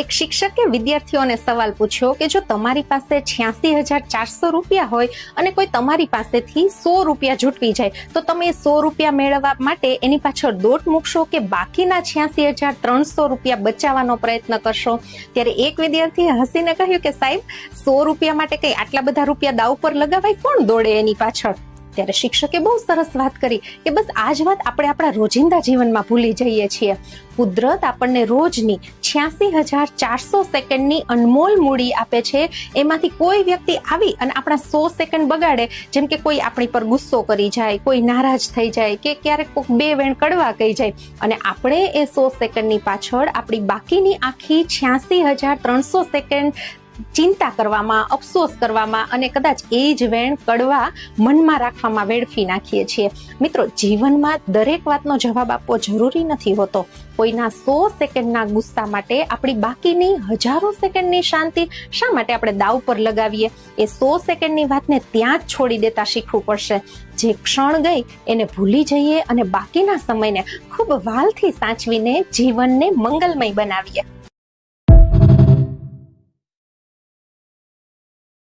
એક શિક્ષકે વિદ્યાર્થીઓને સવાલ પૂછ્યો કે જો તમારી પાસે 86,400 રૂપિયા હોય અને કોઈ તમારી પાસેથી 100 રૂપિયા ઝૂંટવી જાય તો તમે 100 રૂપિયા મેળવવા માટે એની પાછળ દોટ મૂકશો કે બાકીના 86,300 રૂપિયા બચાવવાનો પ્રયત્ન કરશો? ત્યારે એક વિદ્યાર્થીએ હસીને કહ્યું કે સાહેબ 100 રૂપિયા માટે કઈ આટલા બધા રૂપિયા દાવ પર લગાવાય, કોણ દોડે એની પાછળ? ત્યારે શિક્ષકે બહુ સરસ વાત કરી કે બસ આ જ વાત આપણે આપણા રોજિંદા જીવનમાં ભૂલી જઈએ છીએ. કુદરત આપણને રોજની 86,400 સેકન્ડની અનમોલ મૂડી આપે છે. એમાંથી કોઈ વ્યક્તિ આવી અને આપણા 100 સેકન્ડ બગાડે, જેમ કે કોઈ આપણી પર ગુસ્સો કરી જાય, કોઈ નારાજ થઈ જાય કે ક્યારેક કોઈક બે વેણ કડવા કહી જાય, અને આપણે એ 100 સેકન્ડની પાછળ આપણી બાકીની આખી 86,300 સેકન્ડ ચિંતા કરવામાં, અફસોસ કરવામાં અને કદાચ એ જ વેણ કડવા મનમાં રાખવામાં વેડફી નાખીએ છીએ. મિત્રો, જીવનમાં દરેક વાતનો જવાબ આપવો જરૂરી નથી હોતો. કોઈના 100 સેકન્ડના ગુસ્સા માટે આપણી બાકીની હજારો સેકન્ડની શાંતિ શા માટે આપણે દાવ પર લગાવીએ? એ 100 સેકન્ડની વાતને ત્યાં જ છોડી દેતા શીખવું પડશે. જે ક્ષણ ગઈ એને ભૂલી જઈએ અને બાકીના સમયને ખૂબ વાલથી સાચવીને જીવનને મંગલમય બનાવીએ.